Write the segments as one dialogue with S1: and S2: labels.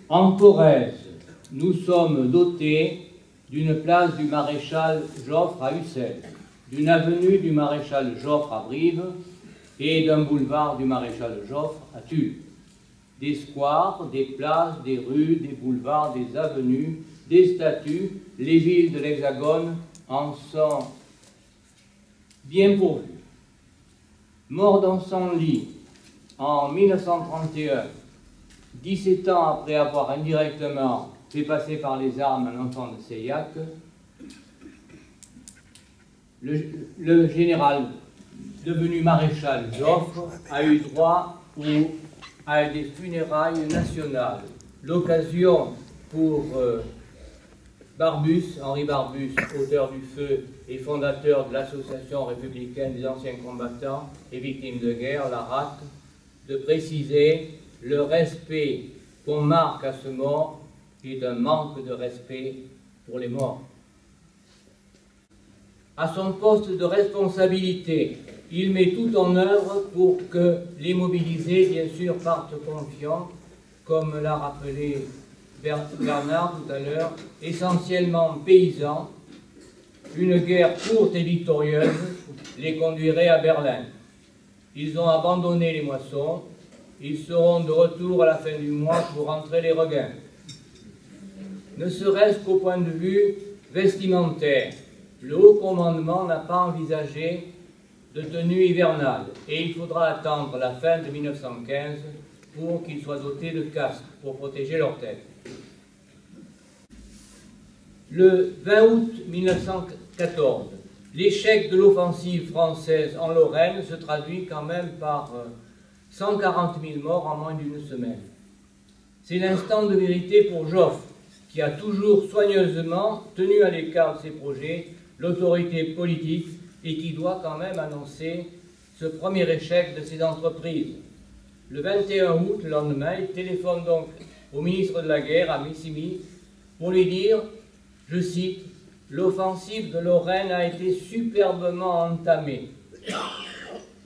S1: En Corrèze, nous sommes dotés d'une place du maréchal Joffre à Ussel, d'une avenue du maréchal Joffre à Brive et d'un boulevard du maréchal Joffre à Tulle. Des squares, des places, des rues, des boulevards, des avenues, des statues, les villes de l'Hexagone en sont bien pourvues. Mort dans son lit en 1931, 17 ans après avoir indirectement fait passer par les armes un enfant de Seillac, le général devenu maréchal Joffre a eu droit à des funérailles nationales. L'occasion pour Barbus, Henri Barbus, auteur du Feu et fondateur de l'Association républicaine des anciens combattants et victimes de guerre, la RAC, de préciser le respect qu'on marque à ce mort est un manque de respect pour les morts. À son poste de responsabilité, il met tout en œuvre pour que les mobilisés, bien sûr, partent confiants, comme l'a rappelé Bernard tout à l'heure, essentiellement paysans. Une guerre courte et victorieuse les conduirait à Berlin. Ils ont abandonné les moissons. Ils seront de retour à la fin du mois pour rentrer les regains. Ne serait-ce qu'au point de vue vestimentaire, le haut commandement n'a pas envisagé de tenue hivernale et il faudra attendre la fin de 1915 pour qu'ils soient dotés de casques pour protéger leur tête. Le 20 août 1914, l'échec de l'offensive française en Lorraine se traduit quand même par 140 000 morts en moins d'une semaine. C'est l'instant de vérité pour Joffre, qui a toujours soigneusement tenu à l'écart de ses projets l'autorité politique et qui doit quand même annoncer ce premier échec de ses entreprises. Le 21 août, le lendemain, il téléphone donc au ministre de la Guerre, à Messimy, pour lui dire, je cite, « L'offensive de Lorraine a été superbement entamée.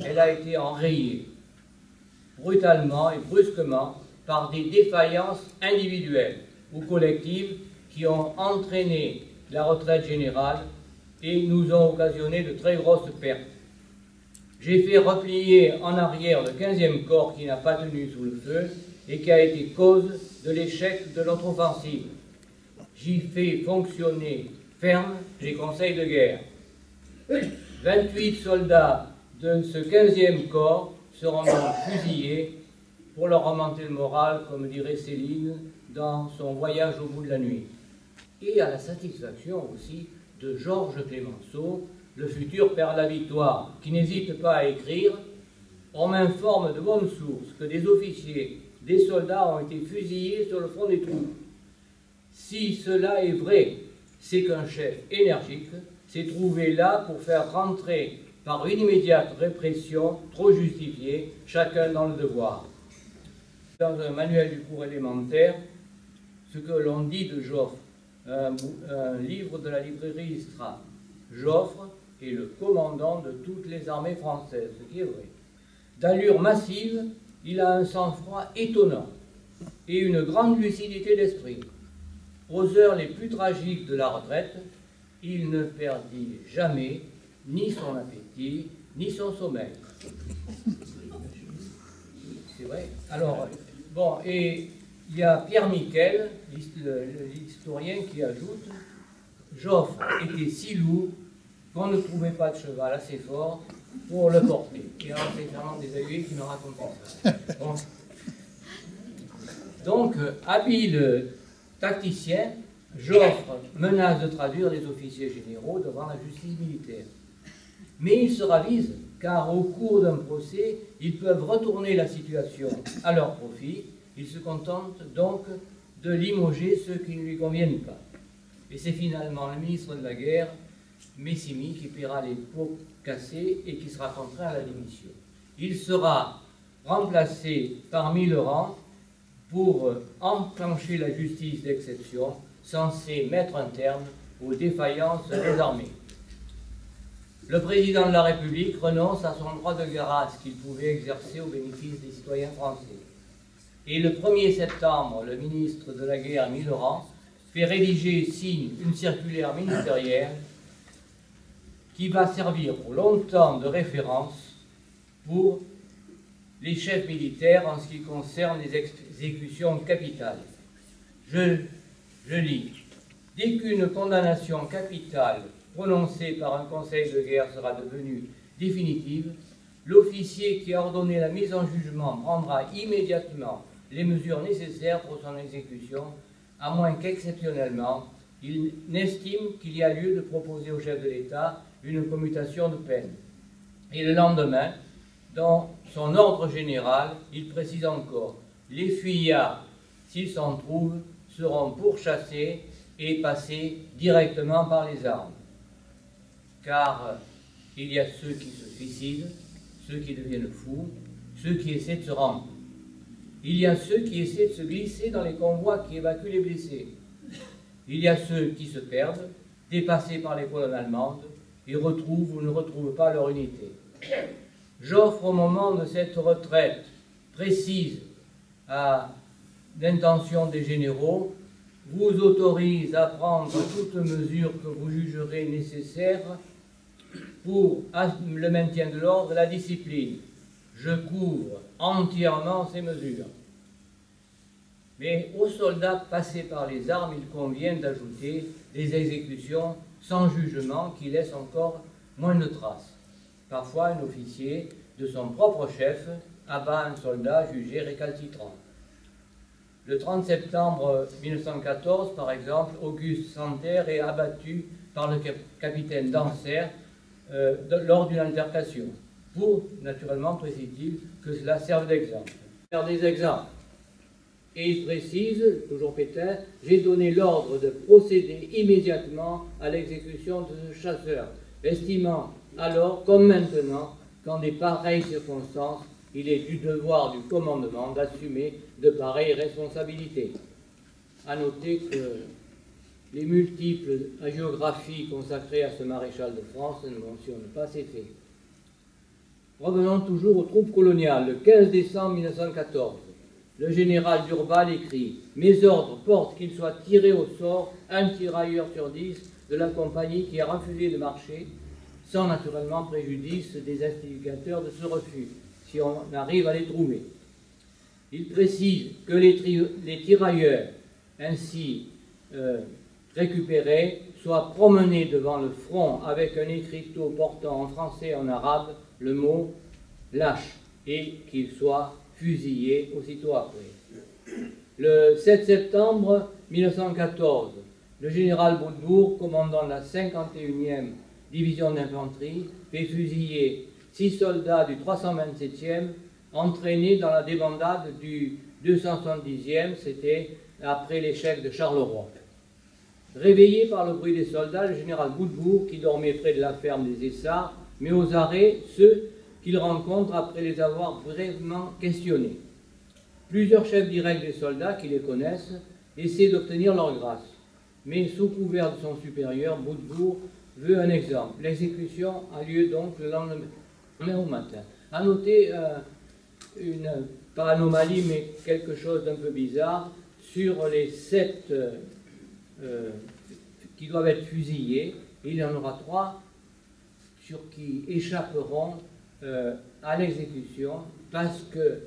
S1: Elle a été enrayée, brutalement et brusquement, par des défaillances individuelles ou collectives qui ont entraîné la retraite générale et nous ont occasionné de très grosses pertes. J'ai fait replier en arrière le 15e corps qui n'a pas tenu sous le feu et qui a été cause de l'échec de notre offensive. J'y fais fonctionner ferme les conseils de guerre. 28 soldats de ce 15e corps seront donc fusillés pour leur remonter le moral, comme dirait Céline, dans son voyage au bout de la nuit. Et à la satisfaction aussi de Georges Clemenceau, le futur père de la victoire, qui n'hésite pas à écrire « On m'informe de bonnes sources que des officiers, des soldats ont été fusillés sur le front des troupes. Si cela est vrai, c'est qu'un chef énergique s'est trouvé là pour faire rentrer par une immédiate répression trop justifiée, chacun dans le devoir. » Dans un manuel du cours élémentaire, ce que l'on dit de Joffre, un livre de la librairie Istra. Joffre est le commandant de toutes les armées françaises, ce qui est vrai. D'allure massive, il a un sang-froid étonnant et une grande lucidité d'esprit. Aux heures les plus tragiques de la retraite, il ne perdit jamais ni son appétit, ni son sommeil. C'est vrai. Alors, bon, et il y a Pierre Miquel, l'historien, qui ajoute « Joffre était si lourd qu'on ne trouvait pas de cheval assez fort pour le porter. » Et alors, c'est Fernand Desailly qui me racontait ça. Bon. Donc, habile tacticien, Joffre menace de traduire les officiers généraux devant la justice militaire. Mais il se ravise, car au cours d'un procès, ils peuvent retourner la situation à leur profit. Ils se contentent donc de limoger ceux qui ne lui conviennent pas. Et c'est finalement le ministre de la Guerre, Messimy, qui paiera les pots cassés et qui sera contraint à la démission. Il sera remplacé par Millerand pour enclencher la justice d'exception censée mettre un terme aux défaillances des armées. Le président de la République renonce à son droit de grâce qu'il pouvait exercer au bénéfice des citoyens français. Et le 1er septembre, le ministre de la Guerre, Millerand, fait rédiger et signe une circulaire ministérielle qui va servir pour longtemps de référence pour les chefs militaires en ce qui concerne les exécutions capitales. Je lis. Dès qu'une condamnation capitale prononcée par un conseil de guerre sera devenue définitive, l'officier qui a ordonné la mise en jugement prendra immédiatement les mesures nécessaires pour son exécution, à moins qu'exceptionnellement, il n'estime qu'il y a lieu de proposer au chef de l'État une commutation de peine. Et le lendemain, dans son ordre général, il précise encore « Les fuyards, s'ils s'en trouvent, seront pourchassés et passés directement par les armes. Car il y a ceux qui se suicident, ceux qui deviennent fous, ceux qui essaient de se rendre. Il y a ceux qui essaient de se glisser dans les convois qui évacuent les blessés. Il y a ceux qui se perdent, dépassés par les colonnes allemandes, et retrouvent ou ne retrouvent pas leur unité. J'offre au moment de cette retraite précise à l'intention des généraux, vous autorise à prendre toute mesure que vous jugerez nécessaire pour le maintien de l'ordre et la discipline. Je couvre entièrement ces mesures. Mais aux soldats passés par les armes, il convient d'ajouter des exécutions sans jugement qui laissent encore moins de traces. Parfois, un officier de son propre chef abat un soldat jugé récalcitrant. Le 30 septembre 1914, par exemple, Auguste Santerre est abattu par le capitaine Dansaert lors d'une altercation. Pour, naturellement, précise-t-il, que cela serve d'exemple. Faire des exemples. Et il précise, toujours Pétain, j'ai donné l'ordre de procéder immédiatement à l'exécution de ce chasseur, estimant alors, comme maintenant, qu'en des pareilles circonstances, il est du devoir du commandement d'assumer de pareilles responsabilités. À noter que les multiples hagiographies consacrées à ce maréchal de France ne mentionnent pas ces faits. Revenons toujours aux troupes coloniales. Le 15 décembre 1914, le général Durval écrit « Mes ordres portent qu'il soit tiré au sort un tirailleur sur 10 de la compagnie qui a refusé de marcher, sans naturellement préjudice des instigateurs de ce refus, si on arrive à les trouver. » Il précise que les tirailleurs ainsi récupérés soient promenés devant le front avec un écriteau portant en français et en arabe le mot « lâche » et qu'ils soient fusillés aussitôt après. Le 7 septembre 1914, le général Boutbourg, commandant la 51e division d'infanterie, fait fusiller 6 soldats du 327e entraînés dans la débandade du 270e, c'était après l'échec de Charleroi. Réveillé par le bruit des soldats, le général Boutbourg, qui dormait près de la ferme des Essarts, met aux arrêts ceux qu'il rencontre après les avoir brièvement questionnés. Plusieurs chefs directs des soldats qui les connaissent essaient d'obtenir leur grâce, mais sous couvert de son supérieur, Boutbourg veut un exemple. L'exécution a lieu donc le lendemain au matin. À noter pas anomalie, mais quelque chose d'un peu bizarre, sur les 7 qui doivent être fusillés, il y en aura 3 sur qui échapperont à l'exécution parce que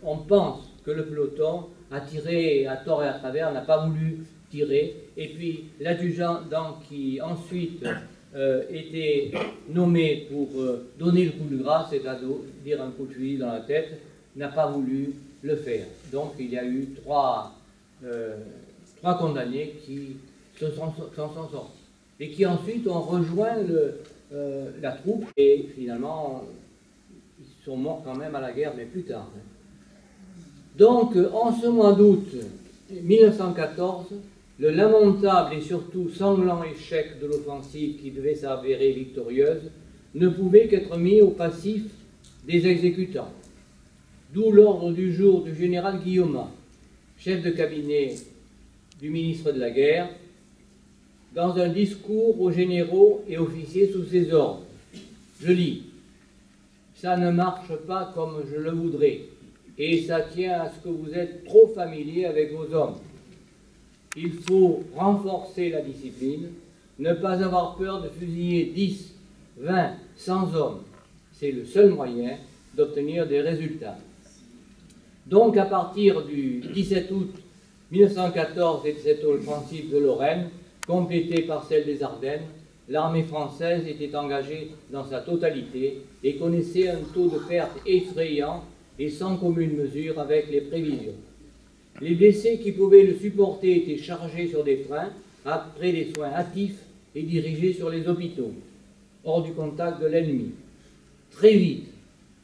S1: on pense que le peloton a tiré à tort et à travers, n'a pas voulu tirer, et puis l'adjudant qui ensuite était nommé pour donner le coup de grâce, c'est-à-dire un coup de fusil dans la tête, n'a pas voulu le faire. Donc il y a eu 3 condamnés qui s'en sont sortis et qui ensuite ont rejoint la troupe et finalement ils sont morts quand même à la guerre, mais plus tard. Donc en ce mois d'août 1914, le lamentable et surtout sanglant échec de l'offensive qui devait s'avérer victorieuse ne pouvait qu'être mis au passif des exécutants. D'où l'ordre du jour du général Guillaumat, chef de cabinet du ministre de la Guerre, dans un discours aux généraux et officiers sous ses ordres. Je lis « Ça ne marche pas comme je le voudrais, et ça tient à ce que vous êtes trop familier avec vos hommes. Il faut renforcer la discipline, ne pas avoir peur de fusiller 10, 20, 100 hommes. C'est le seul moyen d'obtenir des résultats. Donc, à partir du 17 août 1914 et de cette offensive de Lorraine, complétée par celle des Ardennes, l'armée française était engagée dans sa totalité et connaissait un taux de perte effrayant et sans commune mesure avec les prévisions. Les blessés qui pouvaient le supporter étaient chargés sur des trains après des soins hâtifs et dirigés sur les hôpitaux, hors du contact de l'ennemi. Très vite,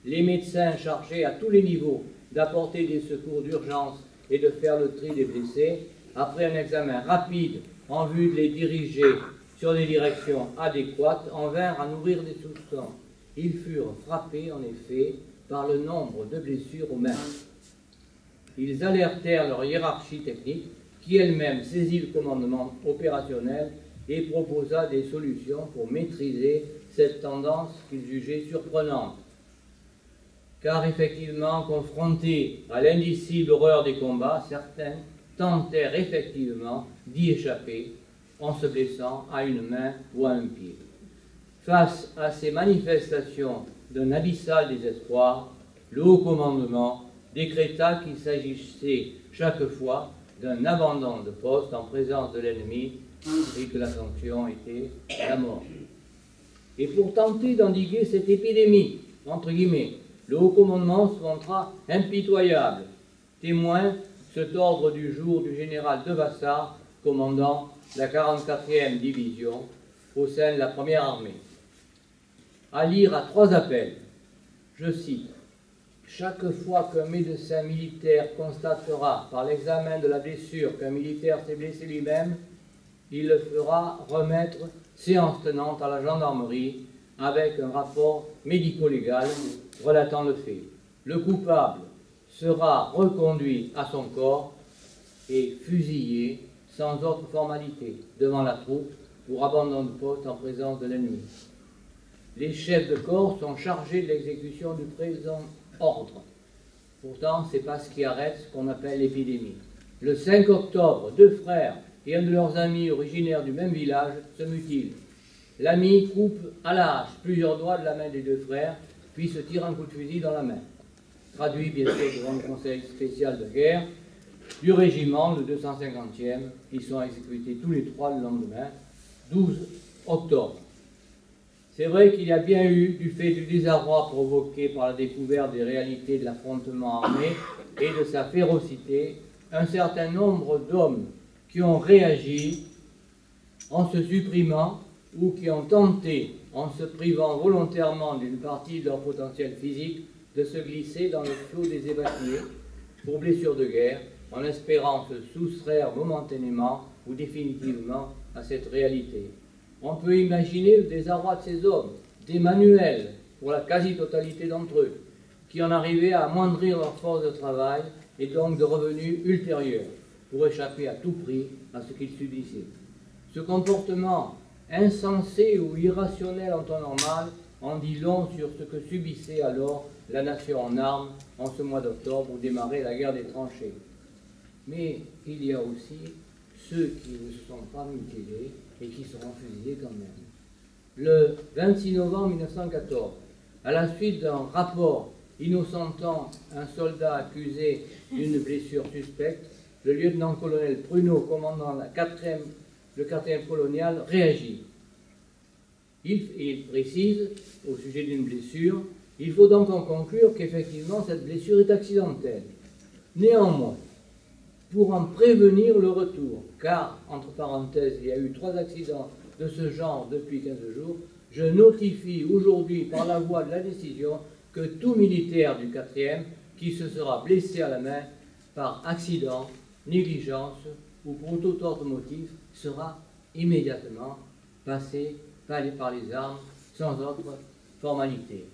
S1: les médecins chargés à tous les niveaux d'apporter des secours d'urgence et de faire le tri des blessés, après un examen rapide en vue de les diriger sur des directions adéquates, en vinrent à nourrir des soupçons. Ils furent frappés, en effet, par le nombre de blessures aux mains. Ils alertèrent leur hiérarchie technique, qui elle-même saisit le commandement opérationnel et proposa des solutions pour maîtriser cette tendance qu'ils jugeaient surprenante. Car effectivement, confrontés à l'indicible horreur des combats, certains tentèrent effectivement d'y échapper en se blessant à une main ou à un pied. Face à ces manifestations d'un abyssal désespoir, le haut commandement décréta qu'il s'agissait chaque fois d'un abandon de poste en présence de l'ennemi et que la sanction était la mort. Et pour tenter d'endiguer cette épidémie, entre guillemets, le haut commandement se montra impitoyable, témoin cet ordre du jour du général Devassart, commandant la 44e division au sein de la première armée. À lire à 3 appels, je cite: « Chaque fois qu'un médecin militaire constatera par l'examen de la blessure qu'un militaire s'est blessé lui-même, il le fera remettre séance tenante à la gendarmerie avec un rapport médico-légal relatant le fait. Le coupable sera reconduit à son corps et fusillé sans autre formalité devant la troupe pour abandon de poste en présence de l'ennemi. Les chefs de corps sont chargés de l'exécution du présent ordre. Pourtant, ce n'est pas ce qui arrête ce qu'on appelle l'épidémie. Le 5 octobre, 2 frères et un de leurs amis originaires du même village se mutilent. L'ami coupe à la hache plusieurs doigts de la main des 2 frères, puis se tire un coup de fusil dans la main. Traduit bien sûr devant le conseil spécial de guerre du régiment, le 250e. Ils sont exécutés tous les 3 le lendemain, 12 octobre. C'est vrai qu'il y a bien eu, du fait du désarroi provoqué par la découverte des réalités de l'affrontement armé et de sa férocité, un certain nombre d'hommes qui ont réagi en se supprimant ou qui ont tenté, en se privant volontairement d'une partie de leur potentiel physique, de se glisser dans le flot des évacués pour blessures de guerre, en espérant se soustraire momentanément ou définitivement à cette réalité. On peut imaginer le désarroi de ces hommes, des manuels pour la quasi-totalité d'entre eux, qui en arrivaient à amoindrir leur force de travail et donc de revenus ultérieurs, pour échapper à tout prix à ce qu'ils subissaient. Ce comportement insensé ou irrationnel en temps normal en dit long sur ce que subissait alors la nation en armes en ce mois d'octobre où démarrait la guerre des tranchées. Mais il y a aussi ceux qui ne se sont pas mutilés et qui seront fusillés quand même. Le 26 novembre 1914, à la suite d'un rapport innocentant un soldat accusé d'une blessure suspecte, le lieutenant-colonel Pruneau, commandant le 4e colonial, réagit. Il précise, au sujet d'une blessure, il faut donc en conclure qu'effectivement cette blessure est accidentelle. Néanmoins, pour en prévenir le retour, car, entre parenthèses, il y a eu 3 accidents de ce genre depuis 15 jours, je notifie aujourd'hui par la voie de la décision que tout militaire du 4e qui se sera blessé à la main par accident, négligence ou pour tout autre motif sera immédiatement passé par les armes sans autre formalité.